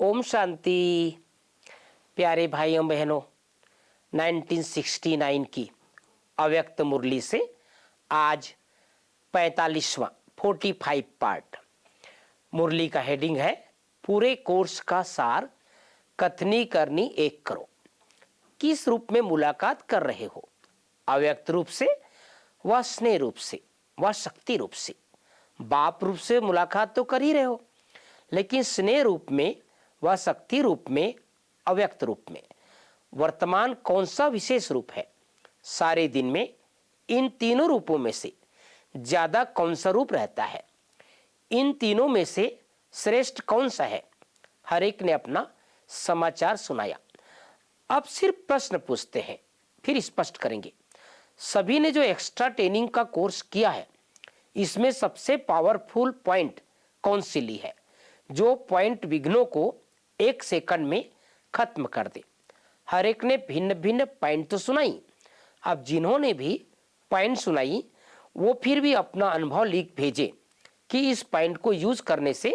ओम शांति। प्यारे भाइयों बहनों, 1969 की अव्यक्त मुरली से आज 45वां 45 पार्ट। मुरली का हेडिंग है पूरे कोर्स का सार, कथनी करनी एक करो। किस रूप में मुलाकात कर रहे हो? अव्यक्त रूप से, व स्नेह रूप से, व शक्ति रूप से। बाप रूप से मुलाकात तो कर ही रहे हो, लेकिन स्नेह रूप में व शक्ति रूप में, अव्यक्त रूप में वर्तमान कौन सा विशेष रूप है? सारे दिन में इन तीनों रूपों में से ज्यादा कौन सा रूप रहता है? इन तीनों में से श्रेष्ठ कौन सा है? हर एक ने अपना समाचार सुनाया। अब सिर्फ प्रश्न पूछते हैं, फिर स्पष्ट करेंगे। सभी ने जो एक्स्ट्रा ट्रेनिंग का कोर्स किया है, इसमें सबसे पावरफुल पॉइंट कौन सी ली है, जो पॉइंट विघ्नों को 1 सेकंड में खत्म कर दे? हर एक ने भिन्न भिन्न पॉइंट तो सुनाई। अब जिन्होंने भी पॉइंट सुनाई, वो फिर भी अपना अनुभव लिख भेजे कि इस पॉइंट को यूज करने से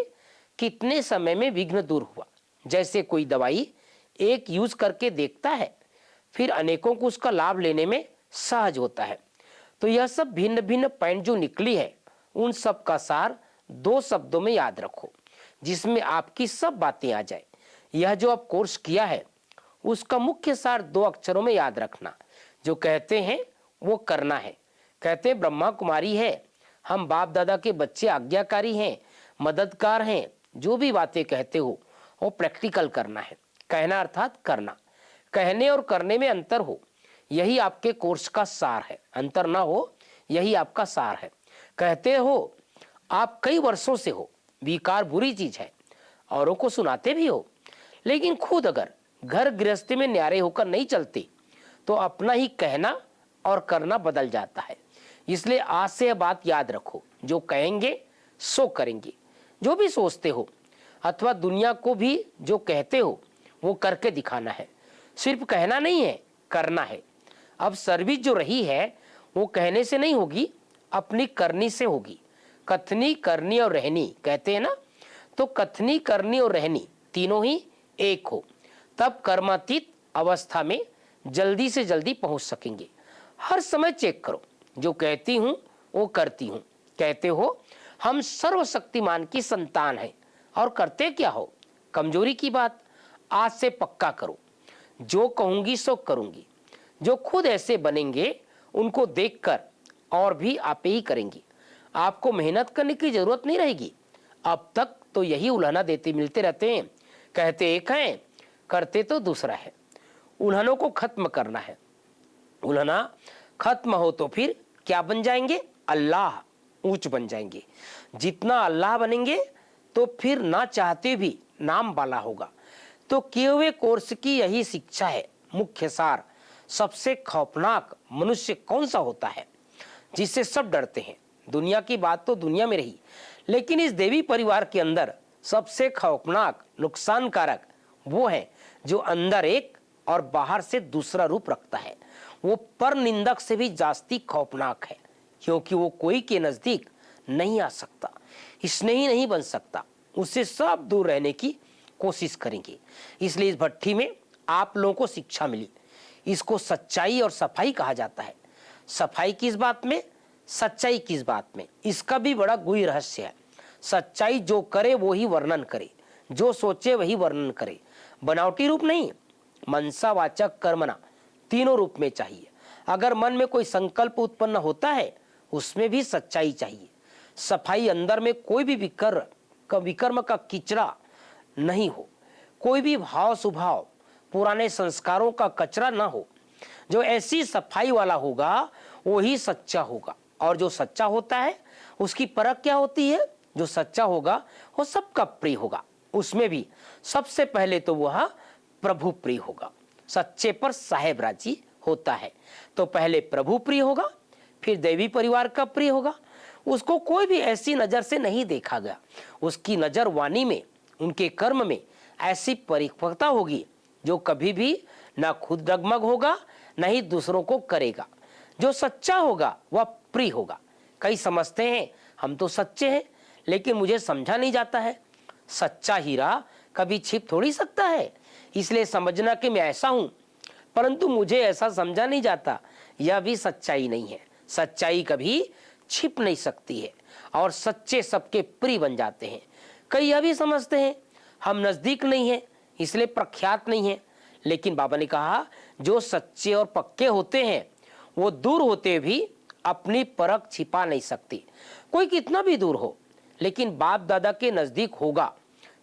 कितने समय में विघ्न दूर हुआ। जैसे कोई दवाई एक यूज करके देखता है, फिर अनेकों को उसका लाभ लेने में सहज होता है। तो यह सब भिन्न भिन्न पॉइंट जो निकली है, उन सब का सार 2 शब्दों में याद रखो, जिसमें आपकी सब बातें आ जाए। यह जो आप कोर्स किया है, उसका मुख्य सार 2 अक्षरों में याद रखना। जो कहते हैं वो करना है। कहते हैं ब्रह्मा कुमारी है, हम बाप दादा के बच्चे आज्ञाकारी हैं, मददगार हैं। जो भी बातें कहते हो वो प्रैक्टिकल करना है। कहना अर्थात करना। कहने और करने में अंतर हो, यही आपके कोर्स का सार है। अंतर ना हो, यही आपका सार है। कहते हो आप कई वर्षों से हो, विकार बुरी चीज है, औरों को सुनाते भी हो, लेकिन खुद अगर घर गृहस्थी में न्यारे होकर नहीं चलते तो अपना ही कहना और करना बदल जाता है। इसलिए आज से यह बात याद रखो, जो कहेंगे सो करेंगे। जो भी सोचते हो अथवा दुनिया को भी जो कहते हो, वो करके दिखाना है। सिर्फ कहना नहीं है, करना है। अब सर्विस जो रही है वो कहने से नहीं होगी, अपनी करनी से होगी। कथनी, करनी और रहनी कहते हैं ना, तो कथनी, करनी और रहनी तीनों ही एक हो, तब कर्मातीत अवस्था में जल्दी से जल्दी पहुंच सकेंगे। हर समय चेक करो, जो कहती हूं वो करती हूं। कहते हो हम सर्वशक्तिमान की संतान हैं, और करते क्या हो? कमजोरी की बात आज से पक्का करो। जो कहूंगी सो करूंगी। जो खुद ऐसे बनेंगे उनको देखकर और भी आप ही करेंगे। आपको मेहनत करने की जरूरत नहीं रहेगी। अब तक तो यही उल्हाना देते मिलते रहते हैं। कहते एक हैं, करते तो दूसरा है। उल्हानों को खत्म करना है। उल्हाना खत्म हो तो फिर क्या बन जाएंगे? अल्लाह ऊंच बन जाएंगे। जितना अल्लाह बनेंगे तो फिर ना चाहते भी नाम वाला होगा। तो किए हुए कोर्स की यही शिक्षा है, मुख्य सार। सबसे खौफनाक मनुष्य कौन सा होता है, जिससे सब डरते हैं? दुनिया की बात तो दुनिया में रही, लेकिन इस देवी परिवार के अंदर सबसे खौफनाक, नुकसानकारक वो है जो अंदर एक और बाहर से दूसरा रूप रखता है। वो पर निंदक से भी जास्ती खौफनाक है, क्योंकि वो कोई के नजदीक नहीं आ सकता, स्नेही नहीं बन सकता। उससे सब दूर रहने की कोशिश करेंगे। इसलिए इस भट्टी में आप लोगों को शिक्षा मिली। इसको सच्चाई और सफाई कहा जाता है। सफाई किस बात में, सच्चाई किस बात में, इसका भी बड़ा गुही रहस्य है। सच्चाई जो करे वो ही वर्णन करे, जो सोचे वही वर्णन करे। बनावटी रूप नहीं, मनसा, वाचक, कर्मणा तीनों रूप में चाहिए। अगर मन में कोई संकल्प उत्पन्न होता है, उसमें भी सच्चाई चाहिए। सफाई अंदर में कोई भी विकर्म का किचरा नहीं हो, कोई भी भाव स्वभाव, पुराने संस्कारों का कचरा ना हो। जो ऐसी सफाई वाला होगा वही सच्चा होगा। और जो सच्चा होता है उसकी परख क्या होती है? जो सच्चा होगा वो सबका प्रिय होगा। उसमें भी सबसे पहले तो वह प्रभु प्रिय होगा। सच्चे पर साहेब राजी होता है, तो पहले प्रभु प्रिय होगा, फिर देवी परिवार का प्रिय होगा। उसको कोई भी ऐसी नजर से नहीं देखा गया। उसकी नजर वाणी में, उनके कर्म में ऐसी परिपक्वता होगी जो कभी भी ना खुद डगमग होगा, न ही दूसरों को करेगा। जो सच्चा होगा वह प्रिय होगा। कई समझते हैं हम तो सच्चे हैं, लेकिन मुझे समझा नहीं जाता है। सच्चा हीरा कभी छिप थोड़ी सकता है। इसलिए समझना कि मैं ऐसा हूं परंतु मुझे ऐसा समझा नहीं जाता, यह भी सच्चाई नहीं है। सच्चाई कभी छिप नहीं सकती है और सच्चे सबके प्रिय बन जाते हैं। कई यह भी समझते हैं हम नजदीक नहीं है इसलिए प्रख्यात नहीं है, लेकिन बाबा ने कहा जो सच्चे और पक्के होते हैं वो दूर होते भी अपनी परख छिपा नहीं सकती। कोई कितना भी दूर हो लेकिन बाप दादा के नजदीक होगा।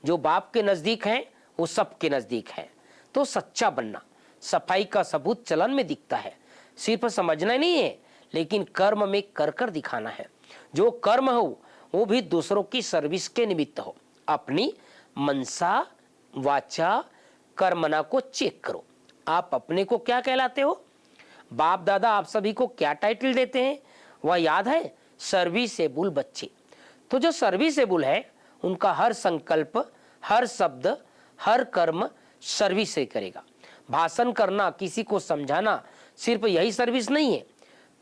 जो बाप के नजदीक हैं वो सबके नजदीक है। तो सच्चा बनना सफाई का सबूत चलन में दिखता है। सिर्फ समझना नहीं है लेकिन कर्म में कर कर दिखाना है। जो कर्म हो वो भी दूसरों की सर्विस के निमित्त हो। अपनी मनसा वाचा कर्मना को चेक करो। आप अपने को क्या कहलाते हो? बाप दादा आप सभी को क्या टाइटल देते हैं वह याद है? सर्विसेबल बच्चे। तो जो सर्विसेबल है उनका हर संकल्प, हर शब्द, हर कर्म सर्विस से करेगा। भाषण करना, किसी को समझाना सिर्फ यही सर्विस नहीं है,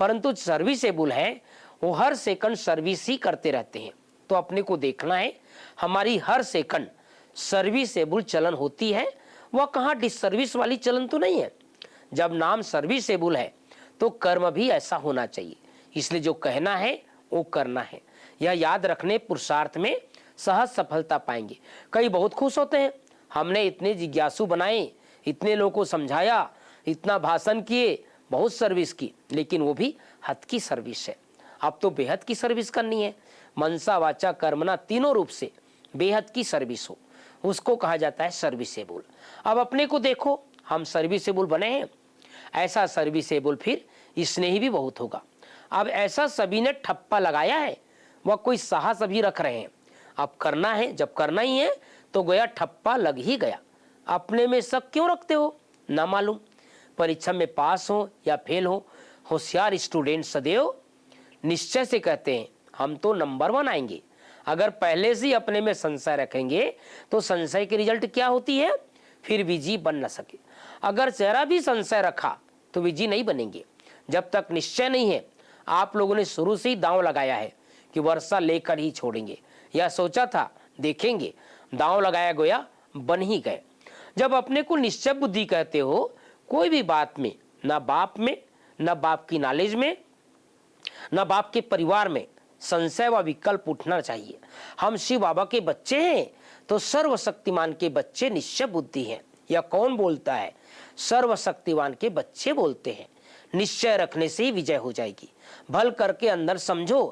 परंतु सर्विसेबल है वो हर सेकंड सर्विस ही करते रहते हैं। तो अपने को देखना है हमारी हर सेकंड सर्विसेबल चलन होती है, वह कहाँ डिसर्विस वाली चलन तो नहीं है। जब नाम सर्विसेबल है तो कर्म भी ऐसा होना चाहिए। इसलिए जो कहना है वो करना है। यह याद रखने पुरुषार्थ में सहज सफलता पाएंगे। कई बहुत खुश होते हैं हमने इतने जिज्ञासु बनाए, इतने लोगों को समझाया, इतना भाषण किए, बहुत सर्विस की, लेकिन वो भी हद की सर्विस है। अब तो बेहद की सर्विस करनी है। मनसा वाचा कर्मना तीनों रूप से बेहद की सर्विस हो उसको कहा जाता है सर्विसेबल। अब अपने को देखो हम सर्विसेबल बने हैं। ऐसा सर्विसेबल फिर स्नेही भी बहुत होगा। अब ऐसा सभी ने ठप्पा लगाया है, वह कोई साहस अभी रख रहे हैं। अब करना है, जब करना ही है तो गया ठप्पा लग ही गया। अपने में शक क्यों रखते हो? ना मालूम परीक्षा में पास हो या फेल हो, होशियार स्टूडेंट सदैव निश्चय से कहते हैं हम तो नंबर 1 आएंगे। अगर पहले से अपने में संशय रखेंगे तो संशय की रिजल्ट क्या होती है? फिर विजयी बन न सके। अगर जरा भी संशय रखा तो विजयी नहीं बनेंगे। जब तक निश्चय नहीं है, आप लोगों ने शुरू से ही दांव लगाया है कि वर्षा लेकर ही छोड़ेंगे, या सोचा था देखेंगे, दांव लगाया गया, बन ही गए। जब अपने को निश्चय बुद्धि कहते हो, कोई भी बात में, ना बाप में, ना बाप की नॉलेज में, ना बाप के परिवार में संशय व विकल्प उठना चाहिए। हम शिव बाबा के बच्चे हैं तो सर्वशक्तिमान के बच्चे निश्चय बुद्धि हैं। यह कौन बोलता है? सर्वशक्तिमान के बच्चे बोलते हैं। निश्चय रखने से ही विजय हो जाएगी। भल करके अंदर समझो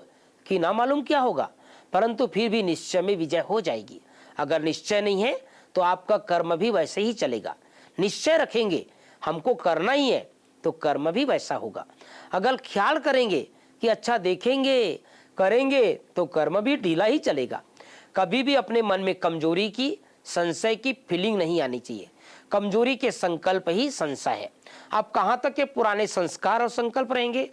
कि ना मालूम क्या होगा, परंतु फिर भी निश्चय में विजय हो जाएगी। अगर निश्चय नहीं है तो आपका कर्म भी वैसे ही चलेगा। निश्चय रखेंगे हमको करना ही है तो कर्म भी वैसा होगा। अगर ख्याल करेंगे कि अच्छा देखेंगे, करेंगे, तो कर्म भी ढीला ही चलेगा। कभी भी अपने मन में कमजोरी की, संशय की फीलिंग नहीं आनी चाहिए। कमजोरी के संकल्प ही संशय है। अब कहाँ तक के पुराने संस्कार और संकल्प रहेंगे?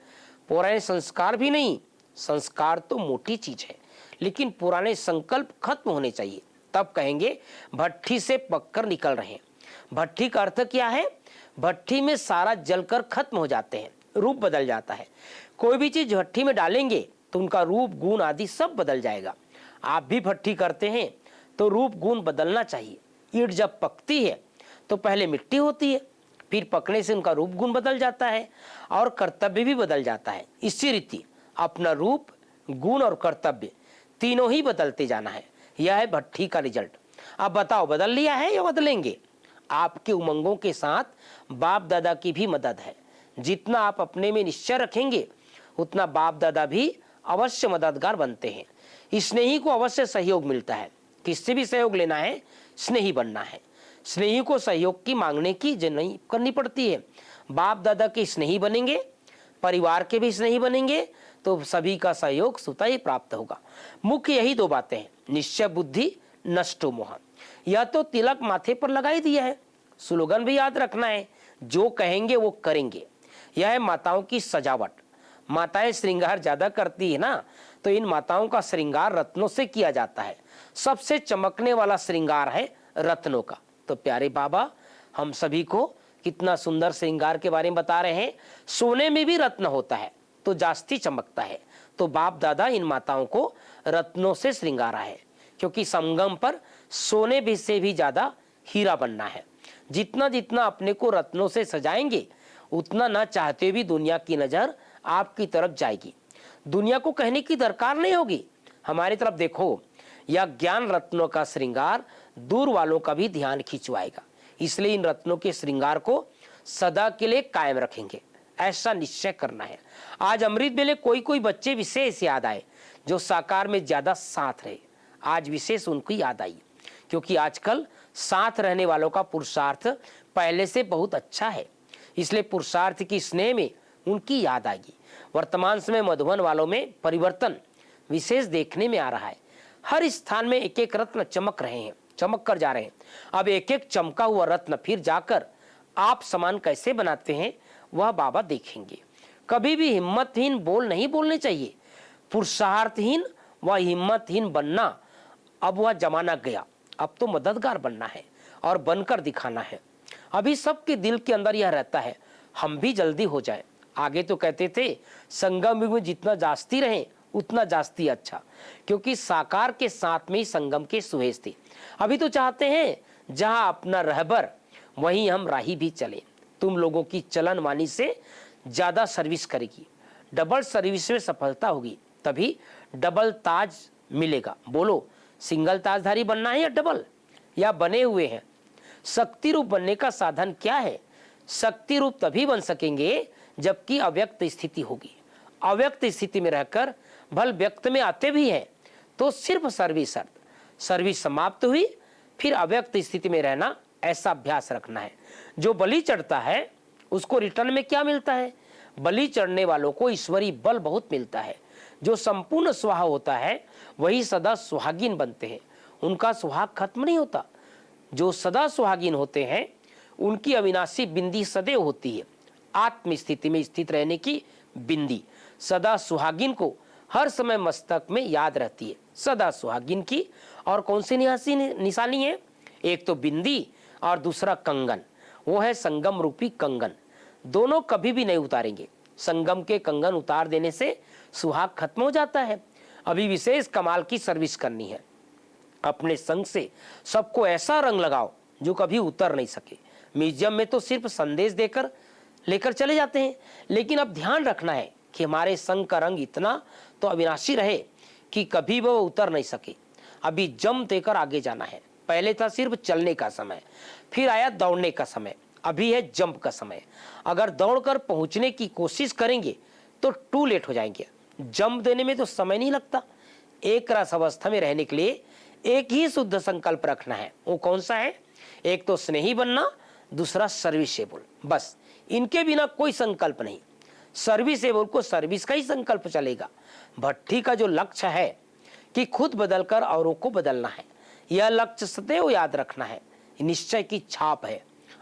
पुराने संस्कार भी नहीं, संस्कार तो मोटी चीज है, लेकिन पुराने संकल्प खत्म होने चाहिए। तब कहेंगे भट्ठी से पककर निकल रहे हैं। भट्ठी का अर्थ क्या है? भट्ठी में सारा जलकर खत्म हो जाते हैं, रूप बदल जाता है। कोई भी चीज भट्ठी में डालेंगे तो उनका रूप, गुण आदि सब बदल जाएगा। आप भी भट्ठी करते हैं तो रूप गुण बदलना चाहिए। ईंट जब पकती है तो पहले मिट्टी होती है, फिर पकने से उनका रूप गुण बदल जाता है और कर्तव्य भी बदल जाता है। इसी रीति अपना रूप, गुण और कर्तव्य तीनों ही बदलते जाना है। यह है भट्ठी का रिजल्ट। अब बताओ बदल लिया है या बदलेंगे? आपके उमंगों के साथ बाप दादा की भी मदद है। जितना आप अपने में निश्चय रखेंगे उतना बाप दादा भी अवश्य मददगार बनते हैं। स्नेही को अवश्य सहयोग मिलता है। किससे भी सहयोग लेना है, स्नेही बनना है। स्नेही को सहयोग की मांगने की नहीं करनी पड़ती है। बाप दादा के स्नेही बनेंगे, परिवार के भी स्नेही बनेंगे तो सभी का सहयोग स्वतः ही प्राप्त होगा। मुख्य यही 2 बातें हैं, निश्चय बुद्धि, नष्टो मोह। यह तो तिलक माथे पर लगा ही दिया है। स्लोगन भी याद रखना है, जो कहेंगे वो करेंगे। यह है माताओं की सजावट। माताएं श्रृंगार ज्यादा करती है ना, तो इन माताओं का श्रृंगार रत्नों से किया जाता है। सबसे चमकने वाला श्रृंगार है रत्नों का। तो प्यारे बाबा हम सभी को कितना सुंदर श्रृंगार के बारे में बता रहे हैं। सोने में भी रत्न होता है तो जास्ती चमकता है। तो बाप दादा इन माताओं को रत्नों से श्रृंगारा है, क्योंकि संगम पर सोने भी से भी ज्यादा हीरा बनना है। जितना जितना अपने को रत्नों से सजाएंगे उतना ना चाहते भी दुनिया की नजर आपकी तरफ जाएगी। दुनिया को कहने की दरकार नहीं होगी, हमारी तरफ देखो। यह ज्ञान रत्नों का श्रृंगार दूर वालों का भी ध्यान खिंचवाएगा। इसलिए इन रत्नों के श्रृंगार को सदा के लिए कायम रखेंगे, ऐसा निश्चय करना है। आज अमृत बेले कोई कोई बच्चे विशेष याद आए जो साकार में ज्यादा साथ रहे। आज विशेष उनको याद आई, क्योंकि आजकल साथ रहने वालों का पुरुषार्थ पहले से बहुत अच्छा है। इसलिए पुरुषार्थ की स्नेह में उनकी याद आएगी। वर्तमान समय मधुबन वालों में परिवर्तन विशेष देखने में आ रहा है। हर स्थान में एक एक रत्न चमक रहे हैं, चमक कर जा रहे हैं। अब एक एक चमका हुआ रत्न फिर जाकर आप समान कैसे बनाते हैं वह बाबा देखेंगे। कभी भी हिम्मतहीन बोल नहीं बोलने चाहिए। पुरुषार्थहीन व हिम्मतहीन बनना अब वह जमाना गया। अब तो मददगार बनना है और बनकर दिखाना है। अभी सबके दिल के अंदर यह रहता है हम भी जल्दी हो जाए। आगे तो कहते थे संगम युग में जितना जास्ती रहे उतना जास्ती अच्छा, क्योंकि साकार के साथ में ही संगम के सुहेज थे। अभी तो चाहते हैं जहां अपना रहबर वहीं हम राही भी चले। तुम लोगों की चलन वाणी से ज्यादा सर्विस करेगी, डबल सर्विस में सफलता होगी, तभी डबल ताज मिलेगा। बोलो सिंगल ताजधारी बनना है या डबल, या बने हुए हैं? शक्ति रूप बनने का साधन क्या है? शक्ति रूप तभी बन सकेंगे जबकि अव्यक्त स्थिति होगी। अव्यक्त स्थिति में रहकर भल व्यक्त में आते भी हैं तो सिर्फ सर्विस सर्विस समाप्त हुई फिर अव्यक्त स्थिति में रहना, ऐसा अभ्यास रखना है। जो बलि चढ़ता है उसको रिटर्न में क्या मिलता है? बलि चढ़ने वालों को ईश्वरीय बल बहुत मिलता है। जो संपूर्ण सुहाग होता है वही सदा सुहागिन बनते हैं, उनका सुहाग खत्म नहीं होता। जो सदा सुहागिन होते हैं उनकी अविनाशी बिंदी सदैव होती है। आत्म स्थिति में स्थित रहने की बिंदी सदा सुहागिन को हर समय मस्तक में याद रहती है। सदा सुहागिन की और कौन सी निशानी है? एक तो बिंदी और दूसरा कंगन, वो है संगम रूपी कंगन। दोनों कभी भी नहीं उतारेंगे। संगम के कंगन उतार देने से सुहाग खत्म हो जाता है। अभी विशेष कमाल की सर्विस करनी है। अपने संग से सबको ऐसा रंग लगाओ जो कभी उतर नहीं सके। म्यूजियम में तो सिर्फ संदेश देकर लेकर चले जाते हैं, लेकिन अब ध्यान रखना है कि हमारे संग का रंग इतना तो अविनाशी रहे कि कभी वो उतर नहीं सके। अभी जम देकर आगे जाना है। पहले था सिर्फ चलने का समय, फिर आया दौड़ने का समय, अभी है जंप का समय। अगर दौड़कर पहुंचने की कोशिश करेंगे तो टू लेट हो जाएंगे। जंप देने में तो समय नहीं लगता। एक रस अवस्था में रहने के लिए एक ही शुद्ध संकल्प रखना है। वो कौन सा है? एक तो स्नेही बनना, दूसरा सर्विसेबल। बस इनके बिना कोई संकल्प नहीं। सर्विसेबल को सर्विस का ही संकल्प चलेगा। भट्टी का जो लक्ष्य है कि खुद बदलकर औरों को बदलना है, यह लक्ष्य सदैव याद रखना है। निश्चय की छाप है।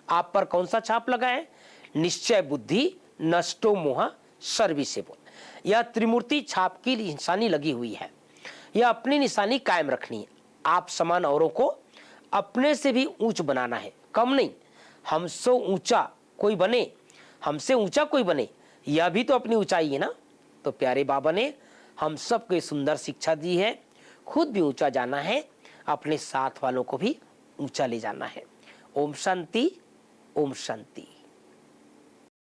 आप पर कौन सा छाप लगा है? निश्चय बुद्धि, नष्टो मोह, सर्विसेबल। यह त्रिमूर्ति छाप की निशानी लगी हुई है। यह अपनी निशानी कायम रखनी है। आप समान औरों को अपने से भी ऊंच बनाना है, कम नहीं। हमसे ऊंचा कोई बने, हमसे ऊंचा कोई बने, यह भी तो अपनी ऊंचाई है ना। तो प्यारे बाबा ने हम सबको सुंदर शिक्षा दी है। खुद भी ऊंचा जाना है, अपने साथ वालों को भी ऊंचा ले जाना है। ओम शांति, ओम शांति।